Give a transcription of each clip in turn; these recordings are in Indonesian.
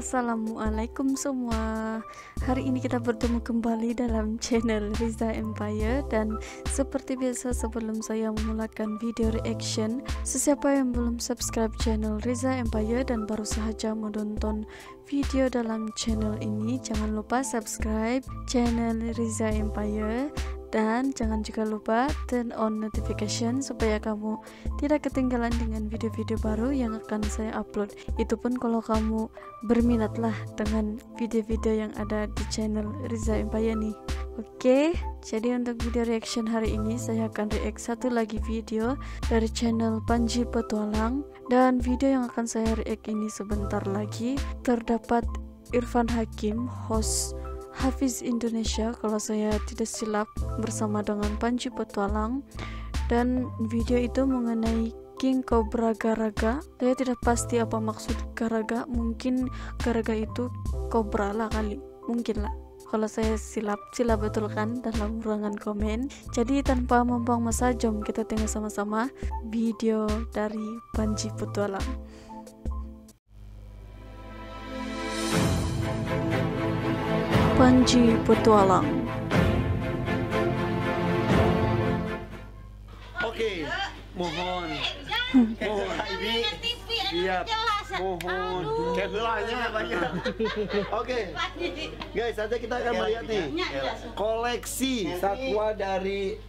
Assalamualaikum semua. Hari ini kita bertemu kembali dalam channel Riza Empire. Dan seperti biasa, sebelum saya memulakan video reaction, sesiapa yang belum subscribe channel Riza Empire dan baru saja menonton video dalam channel ini, jangan lupa subscribe channel Riza Empire. Dan jangan juga lupa turn on notification supaya kamu tidak ketinggalan dengan video-video baru yang akan saya upload. Itu pun kalau kamu berminatlah dengan video-video yang ada di channel Riza Empire nih. Oke, jadi untuk video reaction hari ini saya akan react satu lagi video dari channel Panji Petualang. Dan video yang akan saya react ini sebentar lagi terdapat Irfan Hakim, host Hafiz Indonesia kalau saya tidak silap, bersama dengan Panji Petualang. Dan video itu mengenai King Cobra Garaga. Saya tidak pasti apa maksud Garaga, mungkin Garaga itu kobra lah kali, mungkin lah. Kalau saya silap betulkan dalam ruangan komen. Jadi tanpa membuang masa, jom kita tengok sama-sama video dari Panji Petualang. Panji Petualang. Oke, mohon Ibi, siap, mohon kegelanya banyak. Oke, guys, saja kita akan melihat nih koleksi satwa dari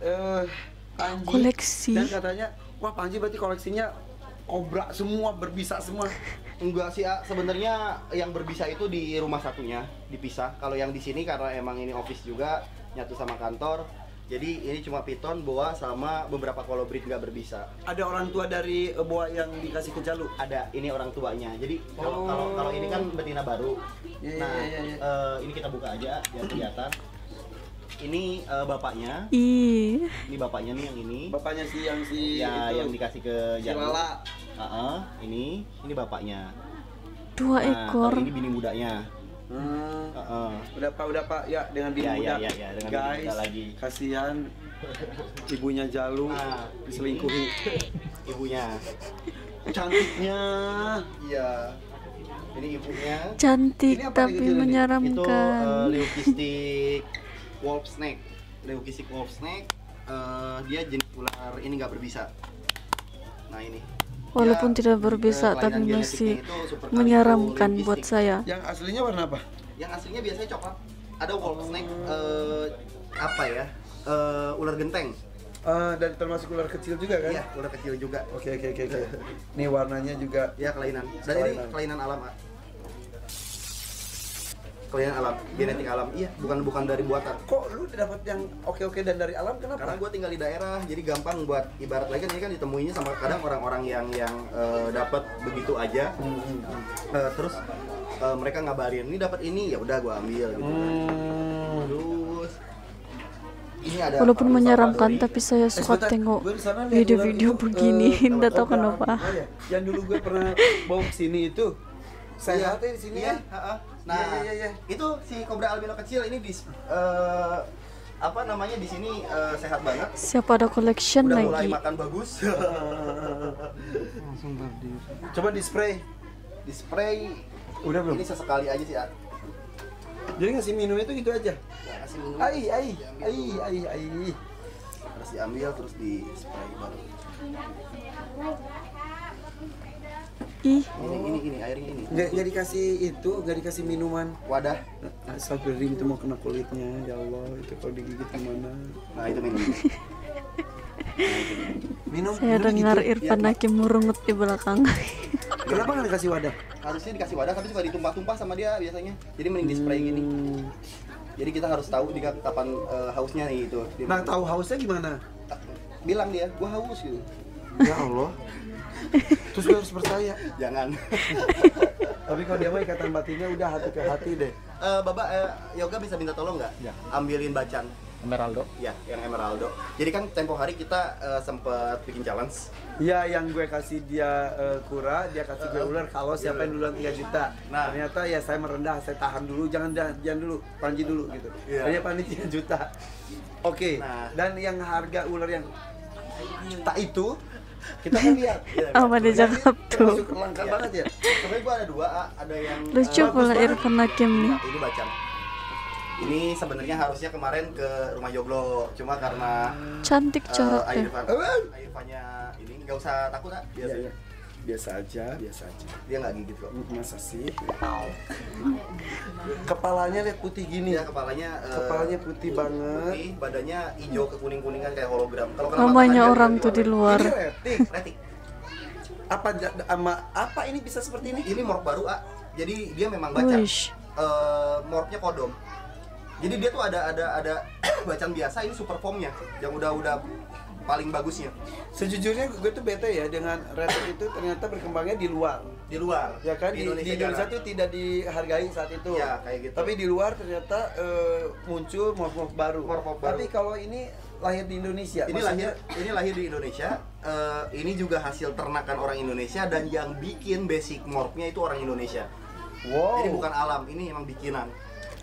Panji. Koleksi. Dan katanya, wah Panji berarti koleksinya kobra semua, berbisa semua. Enggak sih, sebenarnya yang berbisa itu di rumah satunya dipisah. Kalau yang di sini karena emang ini office juga nyatu sama kantor. Jadi ini cuma piton, boa sama beberapa kolobrit nggak berbisa. Ada orang tua dari boa yang dikasih ke Jalu? Ada, ini orang tuanya. Jadi kalau ini kan betina baru. Ini kita buka aja biar kelihatan. Ini bapaknya. Ini bapaknya nih yang ini. Bapaknya sih yang ya, itu, yang dikasih ke Jalu. Ini bapaknya. 2 ekor. Ini bini mudanya. Udah pak ya, dengan bini muda. Ya, dengan guys, bini muda lagi. Kasihan ibunya Jalu diselingkuhi. Ibunya. Cantiknya. Iya. Ini ibunya. Cantik Ini apa tapi yang kecil ini? menyeramkan. Itu leucistic wolf snake. Leucistic wolf snake. Dia jenis ular ini nggak berbisa. Nah ini. Walaupun Dia, tidak berbisa tapi masih menyeramkan buat saya. Yang aslinya warna apa? Yang aslinya biasanya coklat. Ada wolf snake apa ya? Ular genteng. Dan termasuk ular kecil juga kan? Iya, ular kecil juga. Oke. Nih warnanya juga Ya, kelainan. Dan ini kelainan alam. Kelainan alam, genetik alam. Iya, bukan dari buatan. kok lu dapat yang oke dan dari alam, kenapa? Karena gue tinggal di daerah, jadi gampang buat ibarat lagi kan ini kan ditemuinya sama kadang orang-orang yang dapat begitu aja. Terus mereka ngabarin, ini dapat ini, ya udah gue ambil gitu. Terus ini ada. Walaupun menyeramkan tapi saya suka sebentar, tengok gue di sana lihat video-video ular itu, begini. Tidak tahu kobra. kenapa. Oh, ya. Yang dulu gue pernah bawa ke sini itu sehatnya di sini Iya, ya. Nah, Iya. itu si kobra albino kecil ini di apa namanya di sini sehat banget. Siapa ada collection Udah mulai lagi? makan bagus. Coba di spray. Di spray Udah belum? ini sesekali aja sih. Jadi ngasih minum itu gitu aja. Ya, kasih minum. Ai. Terus diambil terus di spray baru. Ih, Ini airnya ini. Nggak dikasih itu, nggak dikasih minuman. Wadah. Astagfirullahaladzim, itu mau kena kulitnya, ya Allah, itu kalau digigit gimana? Nah, itu minum. Minum. saya dengar gitu. Irfan Hakim merungut di belakang. Kenapa nggak dikasih wadah? Harusnya dikasih wadah tapi suka ditumpah-tumpah sama dia biasanya. Jadi mending di spray gini. Jadi kita harus tahu jika kapan hausnya nih itu. Nah, tahu hausnya gimana? Bilang dia, gua haus gitu. Ya Allah. Terus gue harus percaya. Jangan. Tapi kalau dia mah ikatan batinnya udah hati ke hati deh. Bapak Yoga bisa minta tolong nggak? Ya. Ambilin bacan. Emeraldo. Ya, yang Emeraldo. Jadi kan tempo hari kita sempet bikin challenge. Iya, yang gue kasih dia kura, dia kasih gue ular. Kalau siapa yang duluan 3 juta. Nah. Ternyata ya saya merendah, saya tahan dulu, jangan dulu, Panji dulu gitu. Iya. Hanya panitia 3 juta. Oke. Nah. Dan yang harga ular yang juta itu Kita kan lihat. Apa dia cakap tuh? Masuk langka banget ya. Sebenarnya gua ada dua, ada yang Lucu pula Irfan Hakim nih. ini bacan. Ini sebenarnya harusnya kemarin ke rumah Joglo, cuma karena Cantik coraknya. Irfannya ini nggak usah takut ah, biasa. Iya, iya. Biasa aja. Dia nggak gigit kok. Masa sih? Kepalanya lihat putih gini. Dia kepalanya Putih banget. putih, badannya hijau ke kuning-kuningan kayak hologram. Kalau Namanya orang tuh di luar. Ini retik. retik. Apa ini bisa seperti ini? Ini morph baru ah. Jadi dia memang bacan. Wish. Morphnya kodom. Jadi dia tuh ada bacan biasa, ini super formnya yang udah paling bagusnya. Sejujurnya gue tuh bete ya dengan retik itu ternyata berkembangnya di luar. Di luar. Ya kan di Indonesia tuh tidak dihargai saat itu. Ya, kayak gitu. Tapi di luar ternyata muncul morph baru. Morph baru. Tapi kalau ini lahir di Indonesia. Ini lahir di Indonesia. Ini juga hasil ternakan orang Indonesia dan yang bikin basic morphnya itu orang Indonesia. Wow. Jadi bukan alam, ini emang bikinan.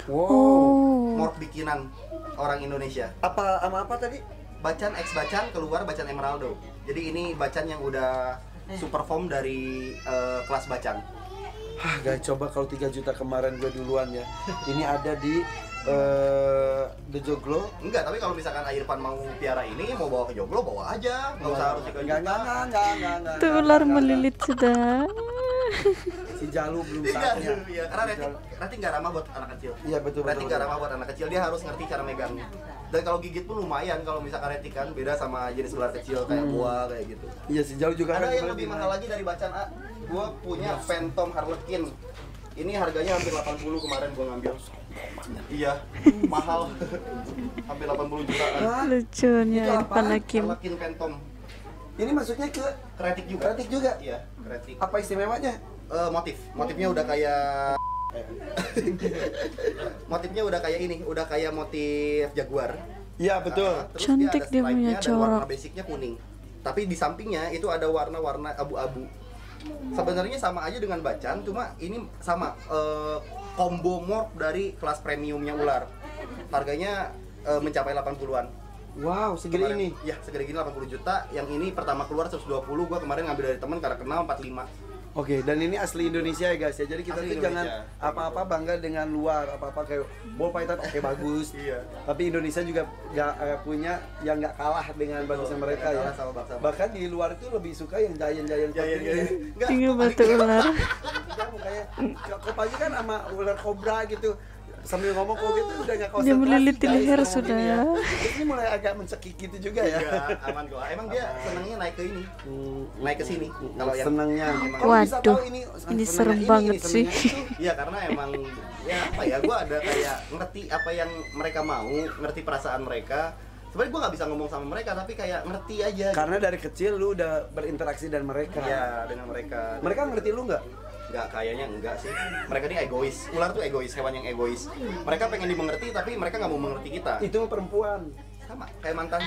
Wow. Oh. Morph bikinan orang Indonesia. Apa tadi? Bacan X bacan keluar bacan Emeraldo. Jadi ini bacan yang udah super form dari kelas bacan. Guys, coba kalau 3 juta kemarin gue duluan ya. Ini ada di The Joglo. Enggak, tapi kalau misalkan Irfan mau piara ini, mau bawa ke Joglo, bawa aja. Nggak usah harus 3 juta. Enggak. Tuh ular melilit sudah. Si Jalu belum Iya, saatnya. iya, karena Reti nggak ramah buat anak kecil. Iya betul. Reti nggak ramah buat anak kecil, dia harus ngerti cara megangnya. Dan kalau gigit pun lumayan, kalau misalkan Reti kan beda sama jenis ular kecil kayak boa kayak gitu. Iya, si Jalu juga. Ada yang lebih mahal lagi dari bacan A. Gua punya Phantom Harlequin. Ini harganya hampir 80 kemarin gua ngambil. Iya, mahal. Hampir 80 jutaan. Lucunya Itu Irfan apaan? Hakim. Harlequin Phantom. Ini masuknya ke Kretik juga. Kretik juga. Iya, kretik. Apa istimewanya? Motifnya udah kayak motifnya udah kayak ini, udah kayak motif jaguar. Iya betul. Terus Cantik dia stripe-nya punya dan warna corak. basicnya kuning. Tapi di sampingnya itu ada warna-warna abu-abu. Sebenarnya sama aja dengan bacan, cuma ini sama combo morph dari kelas premiumnya ular. Harganya mencapai 80-an. Wow, segede Kemarin- ini. Ya, segede gini 80 juta. Yang ini pertama keluar 120, gua kemarin ngambil dari teman karena kenal 45. Oke, dan ini asli Indonesia ya guys ya. Jadi kita Asli tuh jangan Indonesia. apa-apa bangga dengan luar, apa-apa kayak ball python oke bagus. Iya. Tapi Indonesia juga punya yang nggak kalah dengan bagusnya mereka ya. kalah sama bangsa. Bahkan di luar itu lebih suka yang giant-giant seperti ini. Enggak, Tinggal batu ular. Kamu kayak kopanya kan sama ular kobra gitu. Sambil ngomong kok gitu udah nggak konsentrasi. Dia meliliti guys, leher ngomong sudah. ini ya. Ini mulai agak mencekik gitu juga ya. Enggak, aman kok. Emang dia senangnya naik ke ini. Naik ke sini. Kalau yang senangnya. emang- Kalau bisa tahu Waduh, ini senangnya serem banget sih. senangnya itu. Iya, karena emang ya apa ya, gua ada kayak ngerti apa yang mereka mau, ngerti perasaan mereka. Sebenarnya gua nggak bisa ngomong sama mereka, tapi kayak ngerti aja. Karena dari kecil lu udah berinteraksi dengan mereka. Iya, dengan mereka. Mereka ngerti lu nggak? Nggak, kayaknya enggak sih. Mereka ini egois. Ular tuh egois, hewan yang egois. Mereka pengen dimengerti, tapi mereka nggak mau mengerti kita. Itu perempuan. Sama kayak mantan.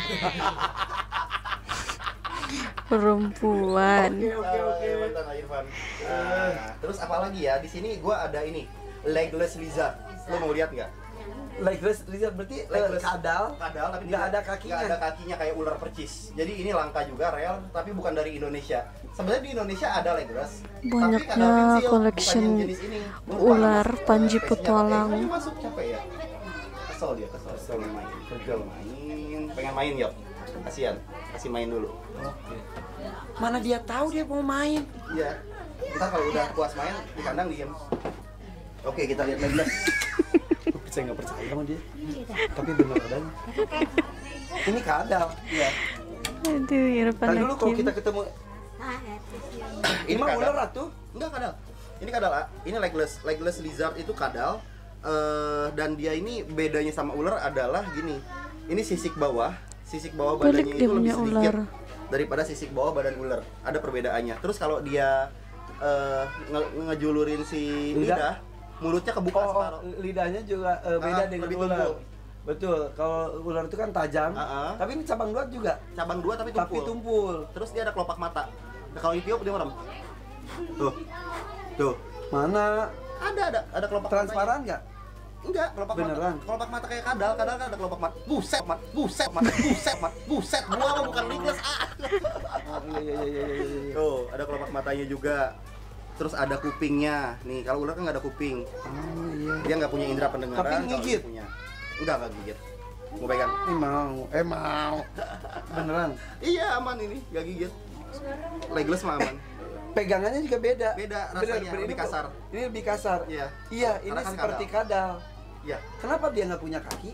Perempuan. Oke, mantan Irfan. Terus apa lagi ya? Di sini gua ada ini, legless lizard. Lo mau lihat nggak? Legless lizard berarti Legless. kadal. Kadal tapi Nggak tidak- ada kakinya. nggak ada kakinya kayak ular percis. Jadi ini langka juga, rare, tapi bukan dari Indonesia. Sebenarnya di Indonesia ada legless. Banyaknya tapi kadal pensil, collection bukan yang jenis ini. Gua lupa ular nama Panji spesiesnya. Petualang. Ini masuk capek ya? Kesel dia, kesel main. Pegel main, pengen main yuk. Kasihan, kasih main dulu. Oke. Mana dia tahu dia mau main? Iya. Ntar kalau udah puas main di kandang diem. Oke, kita lihat legless. Saya nggak percaya sama dia. Tapi benar adanya. Ini kadal. Iya. Aduh, Irfan Tadi dulu kalau Hakim. kita ketemu ini mah kadal. ular tuh. Enggak kadal. Ini kadal, ah. Ini legless lizard itu kadal. Dan dia ini bedanya sama ular adalah gini. Ini sisik bawah badannya Pelik dia itu lebih punya sedikit ular. daripada sisik bawah badan ular. Ada perbedaannya. Terus kalau dia ngejulurin si lidah, mulutnya kebuka separuh. Lidahnya juga beda dengan lebih ular. tumpul. Betul. Kalau ular itu kan tajam. Tapi ini cabang dua juga. Cabang dua tapi tumpul. Tapi tumpul. Terus dia ada kelopak mata. Nah, kalau ditiup dia merem. Tuh. Mana Ada kelopak matanya. transparan nggak? Enggak, Beneran? Kelopak mata kayak kadal kan ada kelopak mata. Buset. Gua mah bukan legless. Iya. Tuh, ada kelopak matanya juga. Terus ada kupingnya. Nih, kalau ular kan nggak ada kuping. Oh iya. Dia nggak punya indera pendengaran. Tapi kalau gigit? dia punya. Enggak gigit. Mau pegang? Mau. Beneran? Iya, aman ini, nggak gigit. Legless mah aman. Pegangannya juga beda. Beda rasanya, Bener, lebih kasar. Ini lebih kasar. Iya. Iya, ini Karena kan seperti kadal. Iya. Kenapa dia nggak punya kaki?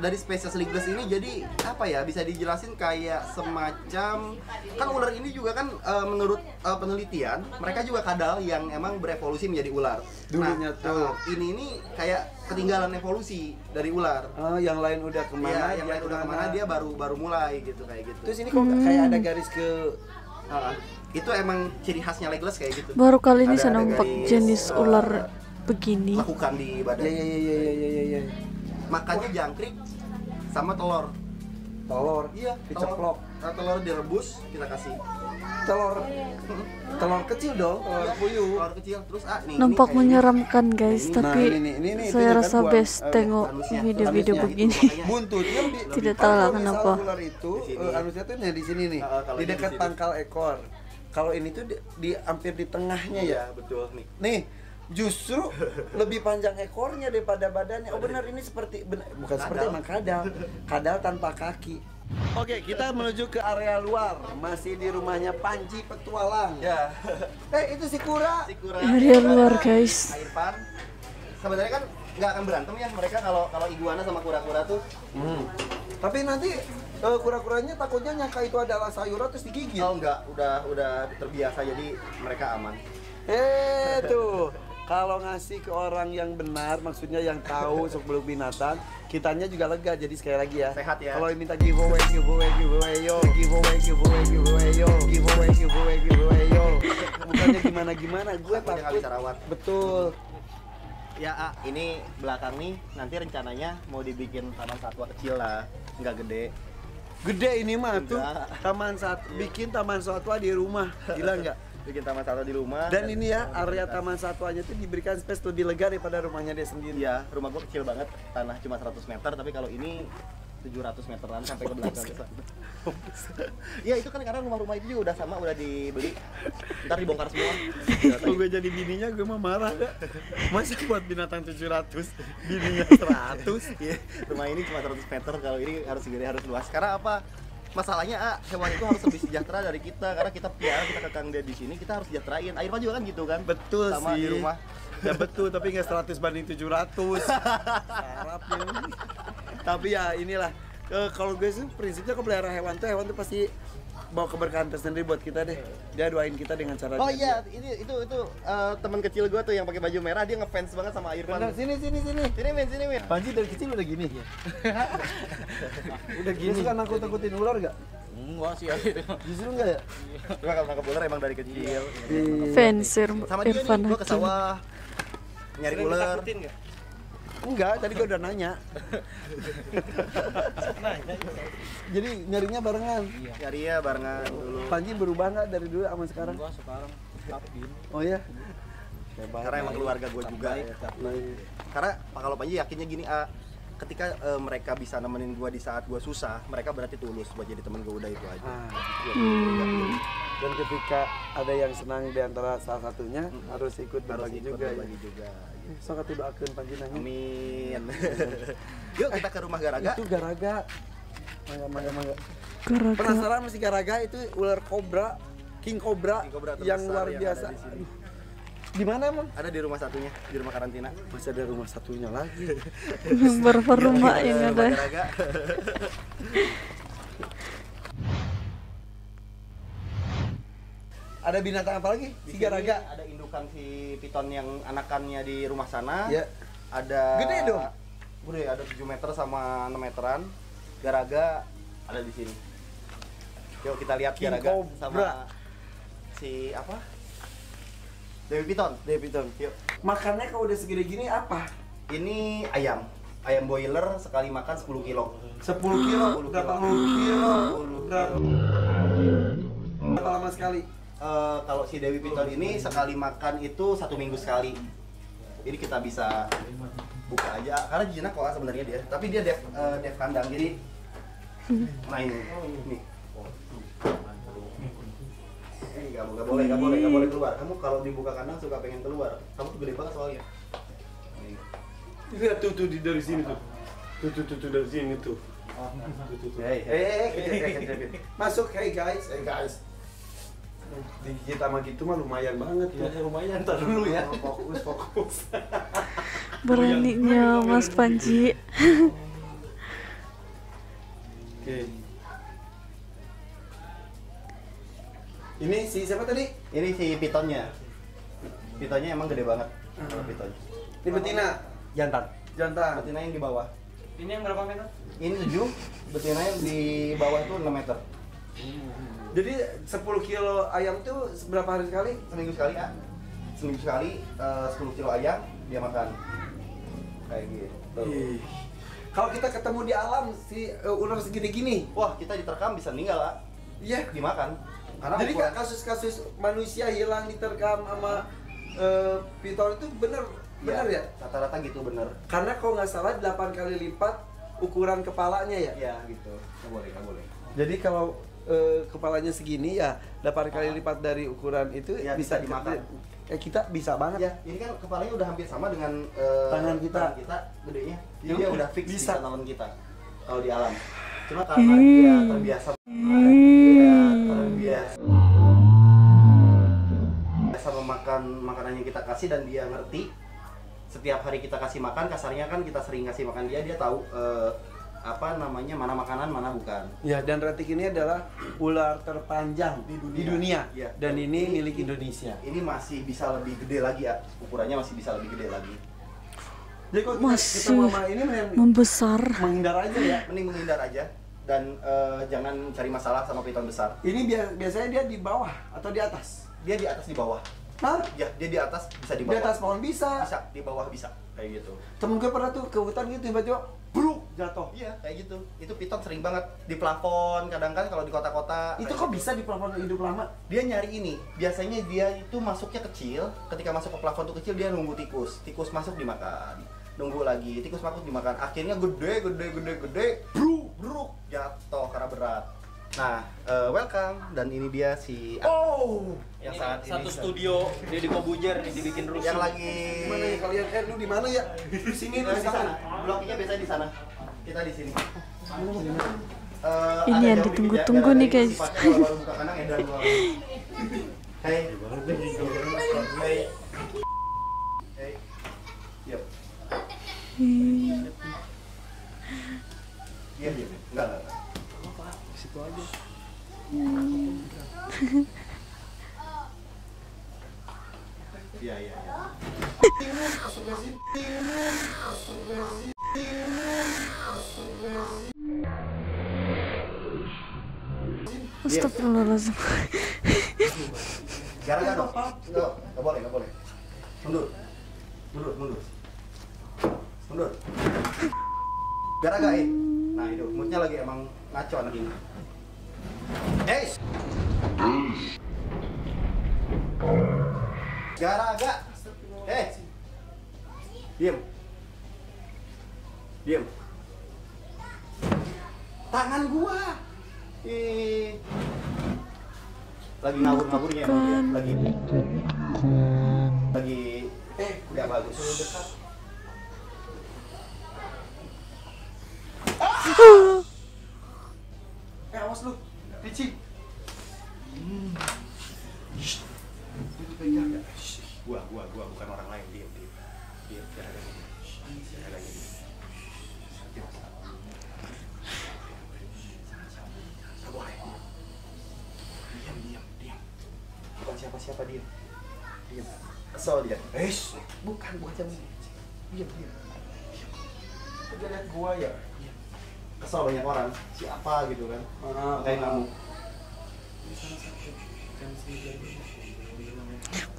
Dari spesies legless ini jadi apa ya, bisa dijelasin kayak semacam kan ular ini juga kan menurut penelitian mereka juga kadal yang emang berevolusi menjadi ular. Dulunya tuh. Ini kayak ketinggalan evolusi dari ular. Yang lain udah kemana? Iya, yang lain udah kemana, dia baru mulai gitu kayak gitu. Terus ini kok kayak ada garis ke Itu emang ciri khasnya legless kayak gitu. Baru kali ini Ada saya nampak garis, jenis ular begini. lakukan di badan. Iya. Makannya jangkrik sama telur. Telur. Iya, Diceplok. telur direbus kita kasih. Telur kecil dong, telur puyuh. Telur kecil terus nih. Nampak ini menyeramkan guys, Ini, tapi ini saya itu rasa kan best tengok anusnya. video-video Anusnya begini. itu makanya buntutnya Tidak tahu lah kalau misal kenapa. ular itu Di sini. harusnya tuh di sini nih, Kalau di ini dekat di sini. pangkal ekor. Kalau ini tuh di hampir di tengahnya ya. Iya, betul nih. Nih, justru lebih panjang ekornya daripada badannya. Oh benar, ini bukan seperti emang kadal tanpa kaki. Oke, kita menuju ke area luar. Masih di rumahnya Panji Petualang. Ya. Itu si Kura. Sikura. Area luar guys. Airpan. Sebenarnya kan nggak akan berantem ya mereka kalau iguana sama kura-kura tuh. Tapi nanti kura-kuranya takutnya nyangka itu adalah sayuran terus digigit. Oh enggak, udah terbiasa jadi mereka aman. Tuh. Kalau ngasih ke orang yang benar, maksudnya yang tahu sebelum binatang, kitanya juga lega. Jadi sekali lagi ya. Sehat ya. Kalau minta giveaway yo. Giveaway yo. Bukannya gimana, gue Takutnya nggak takut. bisa rawat. Betul. Ya, ini belakang nih nanti rencananya mau dibikin taman satwa kecil lah, nggak gede. Gede ini mah tuh. Enggak. Bikin taman satwa di rumah. Gila nggak? Bikin taman satwa di rumah. Dan ini ya, area taman satwanya tuh diberikan space lebih lega daripada rumahnya dia sendiri. Iya, rumah gua kecil banget, tanah cuma 100 meter, tapi kalau ini 700 meteran sampai ke belakang ke sana. Ya itu kan karena rumah-rumah itu juga udah dibeli. Ntar dibongkar semua. Kalau gue jadi bininya gue mah marah dah. Masa buat binatang 700, bininya 100. Iya, rumah ini cuma 100 meter, kalau ini harus gede, harus luas. Karena apa? Masalahnya hewan itu harus lebih sejahtera dari kita, karena kita piara, kita kekang dia di sini, kita harus sejahterain. Airpan juga kan gitu kan? Betul sama sih. di rumah. Ya betul, tapi nggak 100 banding 700. Sarapnya. Tapi ya inilah. Kalau gue sih prinsipnya kalau pelihara hewan tuh pasti bawa keberkahan tersendiri buat kita deh. Dia doain kita dengan cara Oh iya, itu teman kecil gua tuh yang pakai baju merah, dia ngefans banget sama Irfan. Bener, sini. Sini men. Panji dari kecil udah gini ya? Udah gini. Suka nakut-nakutin ular gak? Enggak sih akhirnya. Justru enggak ya? Gua kalau nangkep ular emang dari kecil. Fans Sama dia Irfan nih, gua ke Hakim. sawah nyari ular. Enggak, tadi gue udah nanya. Jadi nyarinya barengan. Nyari ya barengan dulu. Panji berubah nggak dari dulu sama sekarang? Enggak sekarang tetap gini. Oh ya? Karena emang keluarga gua juga ya. Karena kalau Panji yakinnya gini, ketika mereka bisa nemenin gua di saat gua susah, mereka berarti tulus buat jadi temen gua, udah itu aja. Dan ketika ada yang senang di antara salah satunya, harus ikut berbagi juga. berbagi juga. So kata doakeun Panji nanya. Amin. Yuk kita ke rumah Garaga. Itu Garaga. Mangga. Garaga. Penasaran masih Garaga itu ular kobra, King Cobra, King Cobra yang terbesar luar yang biasa. ada di sini. Di mana emang? Ada di rumah satunya, di rumah karantina. Masih ada rumah satunya lagi. Berapa rumah yang Rumah ada? Garaga. Ada binatang apa lagi? Di Si sini Garaga. ada indukan si piton yang anakannya di rumah sana. Ya. Ada Gede dong? Gede, ada 7 meter sama 6 meteran. Garaga ada di sini. Yuk kita lihat King Garaga Cobra. sama si apa? Dewi Piton. Deviton. Yuk. Makannya kalau udah segede gini apa? Ini ayam. Ayam boiler sekali makan 10 kilo. 10 kilo. 10 Berapa kilo. kilo? 10 Berapa lama sekali? Kalau si Dewi Piton ini sekali makan itu 1 minggu sekali. Jadi kita bisa buka aja karena jinak kok sebenarnya dia, tapi dia dev kandang jadi main nih. Nggak boleh keluar. Kamu kalau dibuka kandang suka pengen keluar. Kamu tuh gede banget soalnya. Lihat tuh dari sini tuh. Tuh dari sini tuh. Hey. Masuk, hey guys. Digigit sama gitu mah lumayan banget ya. Lumayan, ntar dulu ya. Fokus. Beraninya Mas Panji. Oke. Ini si siapa tadi? Ini si pitonnya. Pitonnya emang gede banget. Kalau pitonnya. Ini betina. Jantan. Betina yang di bawah. Ini yang berapa meter? Ini 7, betina yang di bawah tuh 6 meter. Jadi 10 kilo ayam tuh berapa hari sekali? Seminggu sekali ya. Seminggu sekali 10 kilo ayam dia makan. Kayak gitu. Ih. Kalau kita ketemu di alam si ular segini gini, Wah, kita diterkam bisa meninggal lah. iya. Dimakan. Karena Jadi ukuran- kasus-kasus manusia hilang diterkam sama piton itu bener ya? Rata-rata gitu bener. Karena kalau nggak salah 8 kali lipat ukuran kepalanya ya. Iya gitu. Nggak boleh. Jadi kalau kepalanya segini ya 8 kali lipat dari ukuran itu Ya, bisa dimakan. Kita bisa banget. Ya, ini kan kepalanya udah hampir sama dengan Tangan kita. gedenya. Jadi Ya dia udah, udah fix bisa. di tangan kita kalau di alam. Cuma karena dia terbiasa memakan makanan yang kita kasih dan dia ngerti setiap hari kita kasih makan, kasarnya kan kita sering kasih makan dia tahu mana makanan mana bukan. Ya, dan Retik ini adalah ular terpanjang di dunia. Ya. Dan ini milik Indonesia. Ini masih bisa lebih gede lagi ya, ukurannya masih bisa lebih gede lagi. Jadi kalau kita Masih sama ini membesar. menghindar aja ya. Mending menghindar aja dan jangan cari masalah sama piton besar. Ini biasanya dia di bawah atau di atas? Dia di atas di bawah. Hah? Ya, dia di atas bisa di Di bawah. atas pohon bisa. Bisa, di bawah bisa. Kayak gitu. Temen gue pernah tuh ke hutan gitu tiba-tiba bruk jatuh. Iya, kayak gitu. Itu piton sering banget di plafon, kadang kan kalau di kota-kota. Itu kayak kok gitu. bisa di plafon hidup lama? Dia nyari ini. Biasanya dia itu masuknya kecil, ketika masuk ke plafon tuh kecil dia nunggu tikus. Tikus masuk dimakan. Nunggu lagi, tikus masuk dimakan. Akhirnya gede, bruk, jatuh karena berat. Nah, welcome dan ini dia si Oh, yang Ini saat satu ini studio Deddy Kobujer nih dibikin rusuh. yang lagi gimana ya kalian? Lu di mana ya? Di sini lu di di sana. sana. Bloknya biasanya di sana. Kita di sini. Ini yang ditunggu-tunggu nih, guys. Kalau baru buka kandang edan gua. Hai. Hai. Hai. Yep. Iya, iya. Enggak. Situ aja. Iya, iya, iya. Astagfirullahaladzim. Gara-gara dong. Enggak boleh. Mundur. Gara-gara Nah, itu moodnya lagi emang ngaco anak ini. Gara-gara. Diam. Tangan gua. Lagi ngawur-ngawurnya emang dia. Lagi nggak bagus. Awas lu, Ricci. Gua bukan orang lain, diam. Jaga gini. Nggak boleh. Diam. Bukan siapa-siapa diam. Kesel dia. Bukan jam. Diam. Dia lihat gua ya. Kesel banyak orang. Siapa gitu kan? Kayak ngamuk.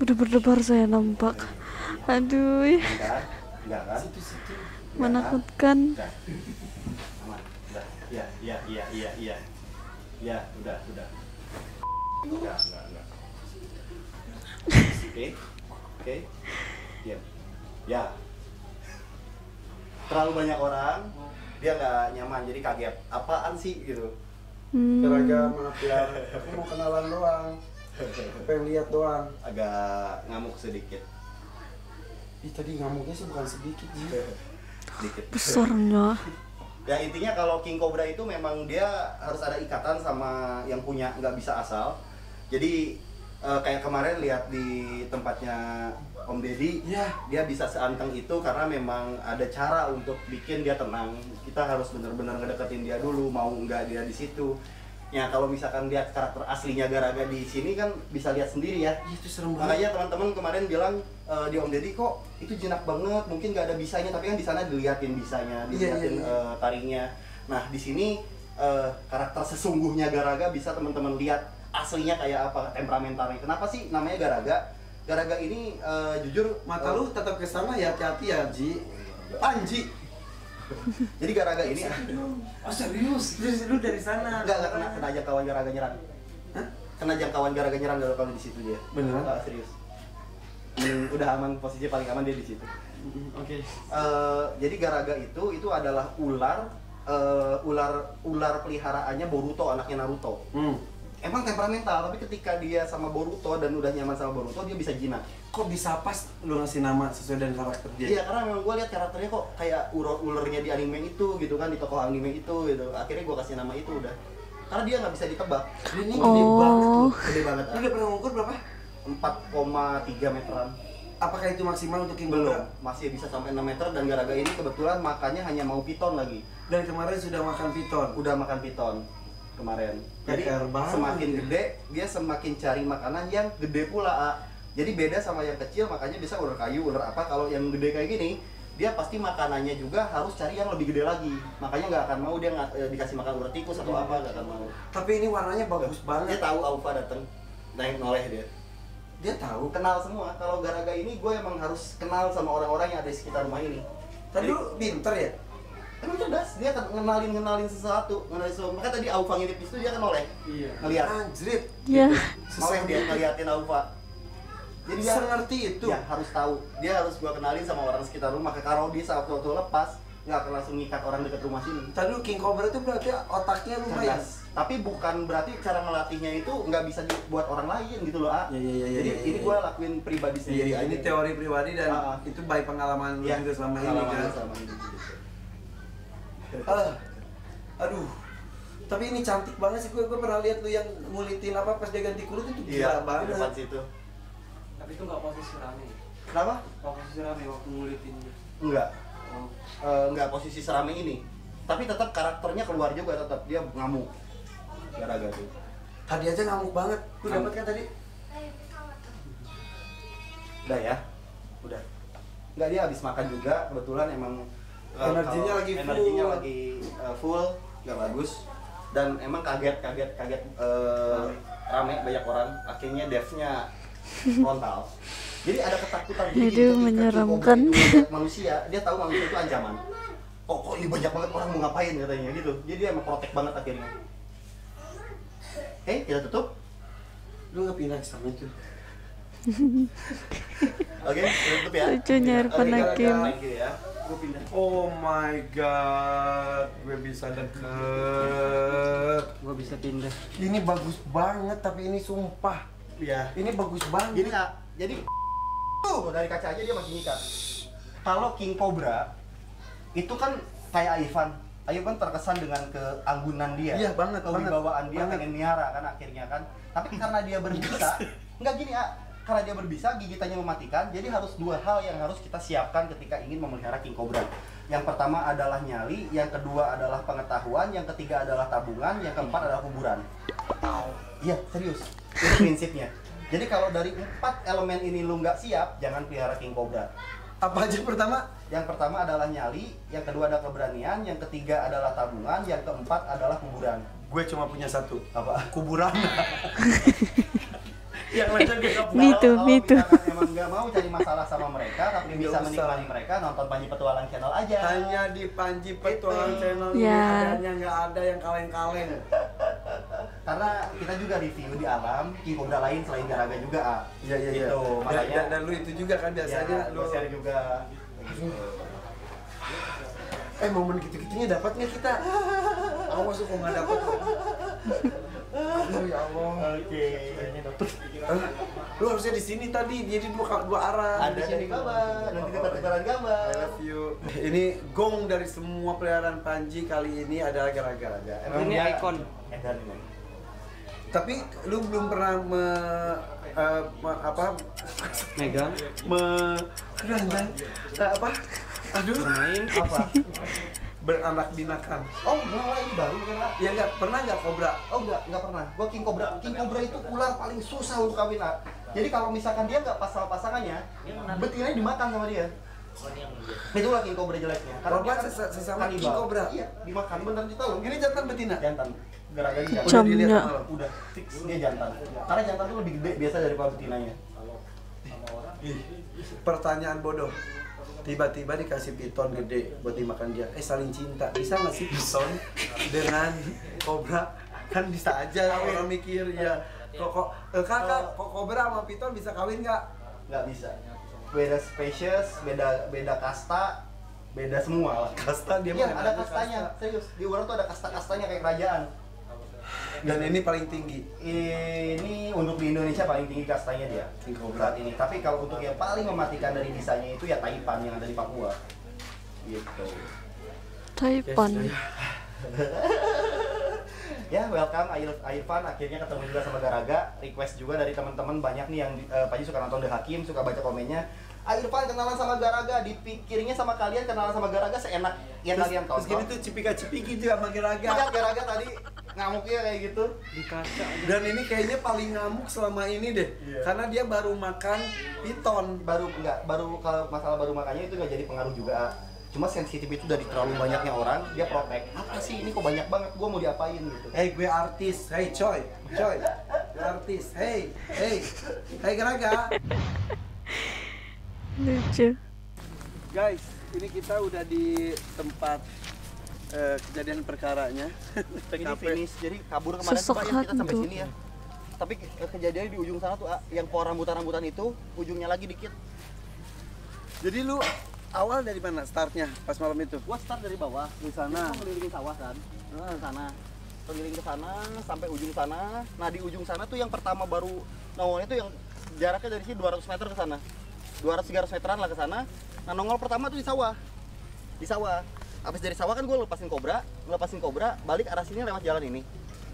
Udah berdebar saya nampak. Aduh, Enggak kan? menakutkan. Udah. Aman. Udah. Ya, udah. Enggak. Oke. Diam. Ya. terlalu banyak orang, dia nggak nyaman, jadi kaget. Apaan sih gitu? Garaga maaf ya, aku mau kenalan doang, pengen lihat doang. Agak ngamuk sedikit. Ih tadi ngamuknya sih bukan sedikit sih. Sedikit. Besarnya. Ya intinya kalau king cobra itu memang dia harus ada ikatan sama yang punya, nggak bisa asal. Jadi kayak kemarin lihat di tempatnya Om Deddy, Iya. dia bisa seanteng itu karena memang ada cara untuk bikin dia tenang. Kita harus benar-benar ngedeketin dia dulu, mau nggak dia di situ. Ya kalau misalkan lihat karakter aslinya Garaga di sini kan bisa lihat sendiri ya. Ih, itu serem banget. Makanya teman-teman kemarin bilang di Om Deddy kok itu jinak banget, mungkin nggak ada bisanya, tapi kan di sana diliatin bisanya, diliatin taringnya. Nah di sini karakter sesungguhnya Garaga bisa teman-teman lihat aslinya kayak apa, temperamentalnya. Kenapa sih namanya Garaga? Garaga ini jujur Mata lu tetap ke sana ya, hati-hati ya, Ji. Anji. jadi Garaga ini Oh serius? Lu dari sana? enggak kena jangkauan Garaga nyerang. Hah? Kena jangkauan Garaga nyerang kalau di situ dia. Beneran? Enggak, serius. Udah aman, posisi paling aman dia di situ. Oke. Jadi Garaga itu adalah ular peliharaannya Boruto, anaknya Naruto. Emang temperamental, tapi ketika dia sama Boruto dan udah nyaman sama Boruto, dia bisa jinak. Kok bisa pas lu ngasih nama sesuai dengan karakter dia? Iya, karena memang gue lihat karakternya kok kayak ulernya di anime itu gitu kan, di tokoh anime itu gitu. Akhirnya gue kasih nama itu udah. Karena dia nggak bisa ditebak. Ini gede banget tuh. Gede banget. Lu udah pernah ngukur berapa? 4,3 meteran. Apakah itu maksimal untuk king Belum, cobra? masih bisa sampai 6 meter dan Garaga ini kebetulan makannya hanya mau piton lagi. Dan kemarin sudah makan piton. Udah makan piton kemarin. Jadi PR banget. semakin gede dia semakin cari makanan yang gede pula. Jadi beda sama yang kecil, makanya bisa ular kayu, ular apa. Kalau yang gede kayak gini, dia pasti makanannya juga harus cari yang lebih gede lagi. Makanya nggak akan mau dia dikasih makan ular tikus atau apa, nggak akan mau. Tapi ini warnanya bagus banget. Dia tahu Aufa datang, naik noleh dia. Dia tahu. Kenal semua. Kalau Garaga ini gue emang harus kenal sama orang-orang yang ada di sekitar rumah ini. Tadi lu pinter ya? Emang cerdas, dia kan ngenalin sesuatu, Makanya tadi Aufa ngintip itu dia kan noleh. Iya. Ngeliat. Anjrit. Ya. Noleh dia ngeliatin Aufa. Jadi dia Sengerti itu. ya harus tahu. Dia harus gua kenalin sama orang sekitar rumah. Kalau dia saat waktu lepas, nggak akan langsung ngikat orang dekat rumah sini. Tadi lu king cobra itu berarti otaknya lumayan. Cerdas. Tapi bukan berarti cara ngelatihnya itu nggak bisa dibuat orang lain gitu loh, A. Iya, Jadi ini gua lakuin pribadi sendiri. Iya, ini aja. teori pribadi dan itu by pengalaman lu Iya, juga selama ini pengalaman kan. selama ini. Aduh. Tapi ini cantik banget sih, gue pernah lihat lu yang ngulitin apa pas dia ganti kulit itu gila Iya, di banget. depan situ. Tapi itu nggak posisi rame. Kenapa? Posisi rame waktu ngulitinnya. Enggak. Enggak posisi serame ini. Tapi tetap karakternya keluar juga, tetap dia ngamuk. Garaga tuh. Tadi aja ngamuk banget. Lu dapat kan tadi? Udah ya? Udah. Enggak, dia habis makan juga, kebetulan emang Energinya kalau lagi full. energinya lagi full, nggak bagus. Dan emang kaget rame banyak orang. Akhirnya devnya frontal. Jadi ada ketakutan. Jadi Aduh, ketika menyeramkan. King Cobra itu melihat manusia, dia tahu manusia itu ancaman. Kok ini banyak banget orang mau ngapain katanya gitu. Jadi dia emang protek banget akhirnya. Kita tutup. Lu nggak pindah ke sana tuh. Oke, kita tutup ya. Lucunya Irfan Oke, Hakim. thank you ya. Gue pindah. Oh my god, gue bisa deket. Gua bisa pindah. Ini bagus banget, tapi ini sumpah. Iya. Ini bagus banget. Gini Kak, jadi tuh dari kaca aja dia masih nyikat. Kalau King Cobra itu kan kayak Ivan. Ivan terkesan dengan keanggunan dia. Iya, banget, Kewibawaan dia banget. pengen miara kan akhirnya kan. Tapi karena dia berbisa, enggak gini ya. Karena dia berbisa, gigitannya mematikan. Jadi harus dua hal yang harus kita siapkan ketika ingin memelihara King Cobra. Yang pertama adalah nyali, yang kedua adalah pengetahuan, yang ketiga adalah tabungan, yang keempat adalah kuburan. Iya, serius. Itu prinsipnya. Jadi kalau dari 4 elemen ini lu nggak siap, jangan pelihara King Cobra. Apa aja pertama? Yang pertama adalah nyali, yang kedua adalah keberanian, yang ketiga adalah tabungan, yang keempat adalah kuburan. Gue cuma punya satu. Apa? Kuburan. Yang lainnya gue gak punya. Me too, Kalau me too. misalkan emang nggak mau cari masalah sama mereka, tapi Nggak bisa usah. menikmati mereka, nonton Panji Petualang Channel aja. Hanya di Panji Petualang Gitu. Channel ini Ya. adanya nggak ada yang kaleng-kaleng. Karena kita juga review di alam, King Cobra lain selain Garaga juga, Ah. Iya iya iya. Gitu, makanya Dan lu itu juga kan biasanya ya, lu gua share juga. Gitu. Momen gitu-gitunya dapat nggak kita? Awas kok nggak dapat kok. Aduh ya Allah. Oke. Lu harusnya di sini tadi, jadi dua arah. Ada dari gambar, nanti kita tukeran gambar. I love you. Ini gong dari semua peliharaan Panji kali ini adalah gara-gara. Ini ikon. Edan ini. Tapi lu belum pernah Megang. Apa? Aduh. Main. Apa? Beranak binakan. Oh, enggak, ini baru kan lah. Ya nggak pernah nggak kobra? Oh enggak pernah. Gua king cobra. King cobra itu ular paling susah untuk kawin. Ah. Jadi kalau misalkan dia nggak pas sama pasangannya, betinanya dimakan sama dia. Itulah king cobra jeleknya. Kalau dia kan sesama kanibal. king cobra. Iya, dimakan bener ditahu. Ini jantan betina. Jantan. Gara-gara dia jantan. Jamnya. Udah dilihat sama lo? Udah fix dia jantan. Karena jantan tuh lebih gede biasa daripada betinanya. Pertanyaan bodoh. Tiba-tiba dikasih piton gede buat dimakan dia. Saling cinta. Bisa nggak sih piton dengan kobra? Kan bisa aja orang mikir ya. Kakak, kobra sama piton bisa kawin nggak? Nggak bisa. Beda spesies, beda kasta, beda semua lah. Kasta dia Iya, mana ada ada kastanya. kasta. Serius. Di luar tuh ada kasta-kastanya kayak kerajaan. Dan ini paling tinggi. Ini untuk di Indonesia paling tinggi kastanya dia saat ini. Tapi kalau untuk yang paling mematikan dari bisanya itu ya Taipan yang ada di Papua. Gitu. Taipan. Ya, welcome Irfan, akhirnya ketemu juga sama Garaga. Request juga dari teman-teman banyak nih yang Panji suka nonton The Hakim, suka baca komennya. Irfan kenalan sama Garaga, dipikirnya sama kalian kenalan sama Garaga seenak yang kalian Terus gini tonton. tuh cipika-cipiki tuh sama Geraga. Lihat Garaga tadi ngamuknya kayak gitu. Dikaca. Dan ini kayaknya paling ngamuk selama ini deh. Iya. Karena dia baru makan piton. Baru kalau masalah baru makannya itu nggak jadi pengaruh juga. Cuma sensitif itu dari terlalu banyaknya orang, dia protek. Apa sih ini kok banyak banget? Gua mau diapain gitu. Gue artis. Hey coy. Gue artis. Hey Geraga. Lucu. Guys, ini kita udah di tempat kejadian perkaranya. Ini finish, jadi kabur kemarin Sosok Pak, ya, kita sampai hantu. sini ya. Tapi kejadiannya di ujung sana tuh, yang pohon rambutan-rambutan itu, ujungnya lagi dikit. Jadi lu awal dari mana startnya pas malam itu? Gua start dari bawah, Di sana. gua ngelilingin sawah kan, ke sana. Keliling ke sana sampai ujung sana. Nah di ujung sana tuh yang pertama baru nongolnya tuh yang jaraknya dari sini 200 meter ke sana. 200-300 meteran lah ke sana. Nah nongol pertama tuh di sawah. Di sawah. Habis dari sawah kan gue lepasin kobra, balik arah sini lewat jalan ini.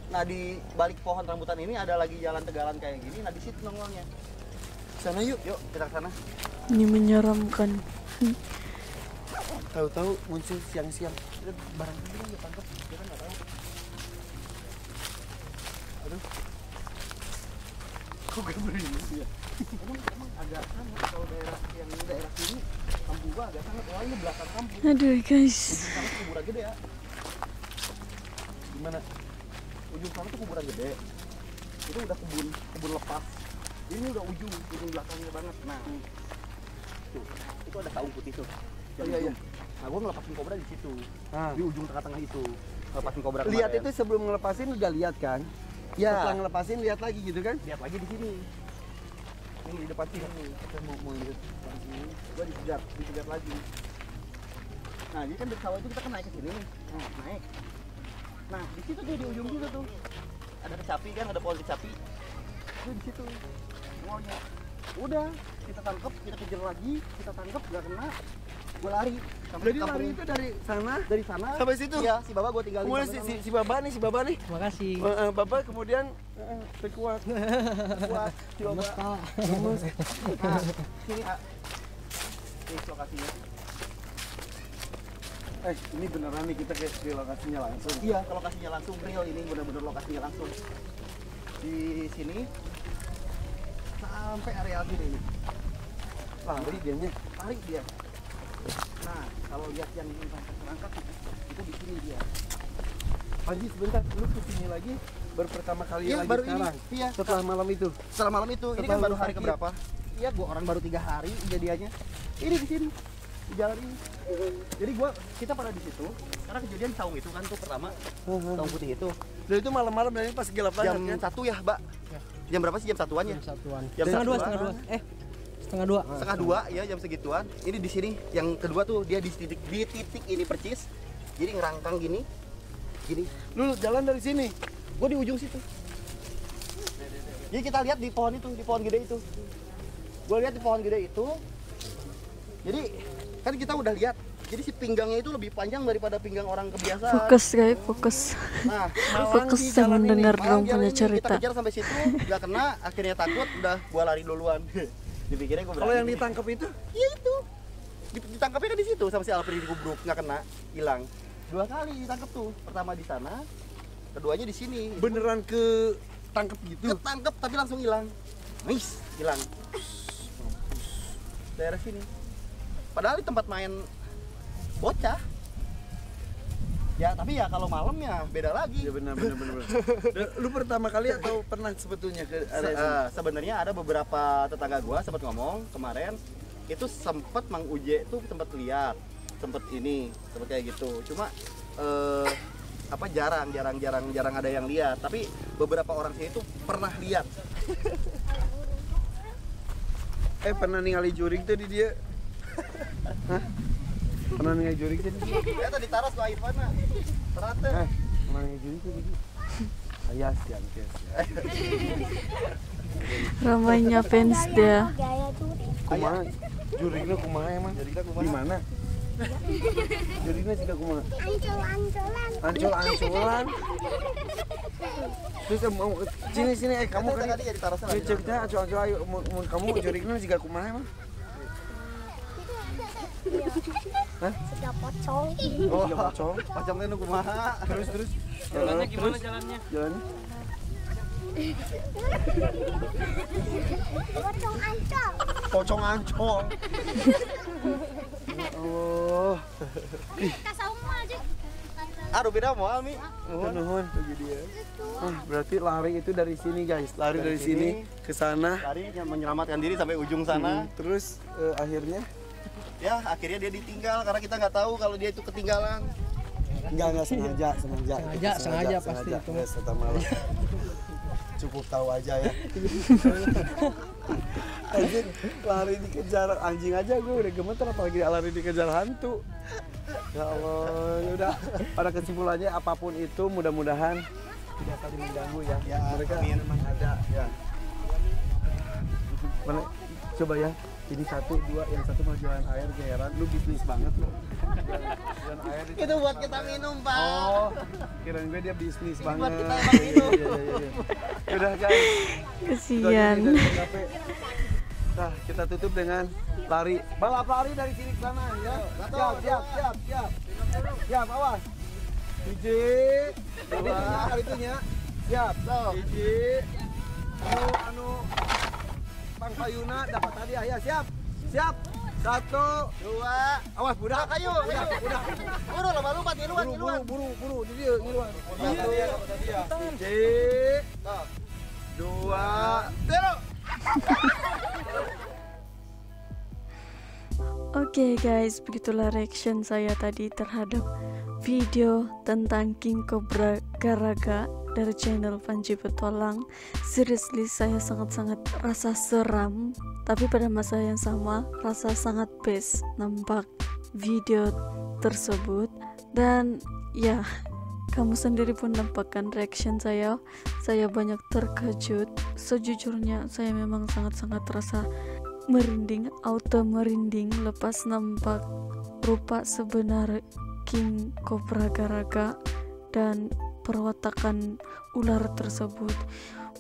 Nah di balik pohon rambutan ini ada lagi jalan tegalan kayak gini. Nah di situ nongolnya. Sana yuk. Yuk kita ke sana. Ini menyeramkan. Tahu-tahu muncul siang-siang. Barang ini kan dia tangkap, dia kan nggak tahu. Aduh. Kok gak berisik ya? Emang agak sangat kalau daerah sini kampung gua agak sangat. Oh ini belakang kampung. Aduh guys. Ujung sana tuh kuburan gede ya. Gimana? Ujung sana tuh kuburan gede. Itu udah kebun lepas. Ini udah ujung belakangnya banget. Nah, tuh, itu ada saung putih tuh. Iya. Nah, gua ngelepasin kobra di situ. Di ujung tengah-tengah itu. Ngelepasin kobra kemarin. Lihat itu sebelum ngelepasin udah lihat kan? Ya. Setelah ngelepasin lihat lagi gitu kan? Lihat lagi di sini. Ini di depan sini. Kita mau lihat depan sini. Gua dicegat lagi. Nah, jadi kan dari sawah itu kita kan naik ke sini nih. Nah, naik. Nah, di situ tuh di ujung situ tuh. Ada kecapi kan, ada pohon kecapi. Itu di situ. Nongolnya. Udah, kita tangkap, kita kejar lagi, kita tangkap nggak kena. Gue lari sampai Jadi kampung. lari itu dari sana Sampai situ? Iya, si Baba gue tinggalin. Kemudian sampai si Baba nih. Terima kasih. Bapak kemudian terkuat. kuat. Si Baba. Gemes. Nah, sini ini lokasinya. Ini beneran nih kita ke lokasinya langsung. Iya, ke lokasinya langsung real ini benar-benar lokasinya langsung. Di sini sampai area sini ini. Lari dianya. Tarik dia. Nah, kalau lihat yang terangkat itu di sini dia. Panji sebentar, lu kesini lagi baru pertama kali Iya, lagi baru sekarang. ini. Iya, Setelah malam itu. setelah malam itu. Ini Setelah kan baru lu hari sakit. keberapa? Iya, gua orang baru 3 hari kejadiannya. Ini di sini. Di jalan ini. Jadi kita pada di situ. Karena kejadian saung itu kan tuh pertama. Saung putih itu. Dan itu malam-malam dan ini pas gelap banget Jam kan? 1 ya, Mbak? Jam berapa sih jam satuan ya? Satuan. Jam Setengah dua, satuan. setengah dua. setengah dua ya, jam segituan. Ini di sini yang kedua tuh dia di titik ini percis. Jadi ngerangkang gini. Lu jalan dari sini. Gue di ujung situ. Jadi kita lihat di pohon itu, di pohon gede itu. Gue lihat di pohon gede itu. Jadi kan kita udah lihat. Jadi si pinggangnya itu lebih panjang daripada pinggang orang kebiasaan. Fokus guys, fokus. Nah, Fokus saya mendengar dong punya Kita cerita. kejar sampai situ, nggak kena, akhirnya takut, udah gua lari duluan. Dipikirnya gua berani. Kalau yang ditangkap itu? Iya itu. Ditangkapnya kan di situ sama si Alfred dikubruk, nggak kena, hilang. 2 kali ditangkap tuh. Pertama di sana, keduanya di sini. Beneran ke tangkap gitu? Ketangkep tapi langsung hilang. Nice, hilang. Daerah sini. Padahal di tempat main bocah. Ya, tapi ya kalau malam ya beda lagi. Ya benar. Lu pertama kali atau pernah sebetulnya ke area sini? Sebenarnya ada beberapa tetangga gua sempat ngomong kemarin itu sempet Mang Uje tuh sempat lihat, sempet kayak gitu. Cuma jarang ada yang lihat. Tapi beberapa orang sini tuh pernah lihat. Pernah ningali jurig tadi dia? Hah? Pernah ningali jurig tadi? Ya tadi taras tuh air mana? Ternyata. Pernah ningali jurig tadi? Ayas ya, Ramainya fans dia. Kumaha? Jurignya kumaha emang? Di mana? Jurignya juga kumaha? Ancol-ancolan. Terus mau sini kamu kan tadi ya di tarasnya. ceritanya ancol-ancol ayo kamu jurignya juga kumaha emang? Hah? Sudah pocong. Oh, pocong. Pocongnya nu kumaha? Terus. Jalannya gimana jalannya? Jalannya? Pocong ancol. Pocong ancol. Oh. Kasamu aja. Aduh beda moal Mi. Nuhun. Berarti lari itu dari sini guys. Lari dari sini ke sana. Lari menyelamatkan diri sampai ujung sana. Terus akhirnya Ya akhirnya dia ditinggal karena kita nggak tahu kalau dia itu ketinggalan. enggak sengaja. Sengaja pasti itu. Pertama lah. Cukup tahu aja ya. Anjing lari dikejar anjing aja gue udah gemeter apalagi lari dikejar hantu. Ya Allah, ya udah. Pada kesimpulannya apapun itu mudah-mudahan tidak saling mengganggu ya. Ya, Mereka amin. memang ada ya. Mana coba ya. Ini 1, 2, yang satu mau jualan air heran lu bisnis banget lu. Jualan air Itu buat kita minum, Pak. Oh, kirain gue dia bisnis Ini banget. buat kita emang minum. Iya. Udah guys. Kesian. Nah, kita tutup dengan lari. Balap lari dari sini ke sana ya. Siap. Siap, awas. Hiji, dua, itunya. Siap, tuh. Hiji. Anu Pang Payuna dapat hadiah ya, siap. 1, 2, awas budak. Ayo. Buru lama-lama ngiluan. Buru, di dia ngiluan. 1, 2, 0. Oke guys, begitulah reaction saya tadi terhadap video tentang King Cobra Garaga dari channel Panji Petualang. Seriously, saya sangat-sangat rasa seram, tapi pada masa yang sama rasa sangat best nampak video tersebut. Dan ya, kamu sendiri pun nampakkan reaction saya banyak terkejut. Sejujurnya saya memang sangat-sangat rasa merinding, auto merinding lepas nampak rupa sebenar King Cobra Garaga dan perwatakan ular tersebut.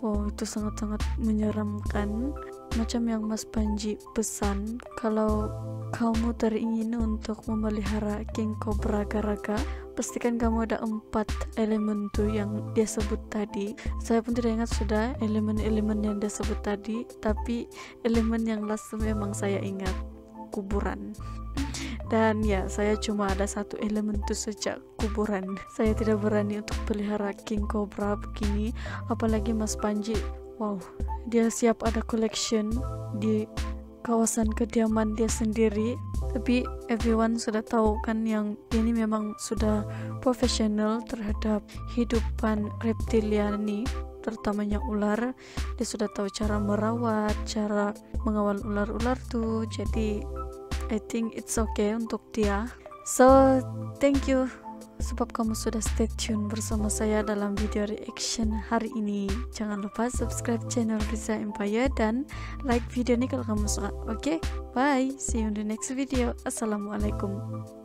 Wow, itu sangat-sangat menyeramkan. Macam yang Mas Panji pesan, kalau kamu teringin untuk memelihara King Cobra Garaga, pastikan kamu ada 4 elemen tuh yang dia sebut tadi. Saya pun tidak ingat sudah elemen-elemen yang dia sebut tadi, tapi elemen yang last memang saya ingat, kuburan. Dan ya, saya cuma ada 1 elemen itu sejak kuburan. Saya tidak berani untuk pelihara King Cobra begini, apalagi Mas Panji. Wow, dia siap ada collection di kawasan kediaman dia sendiri. Tapi everyone sudah tahu kan yang ini memang sudah profesional terhadap hidupan reptiliani. terutamanya ular. Dia sudah tahu cara merawat, cara mengawal ular-ular tuh. Jadi I think it's okay untuk dia. So thank you sebab kamu sudah stay tune bersama saya dalam video reaction hari ini. Jangan lupa subscribe channel Riza Empire dan like video ini kalau kamu suka. Oke, bye, see you in the next video. Assalamualaikum.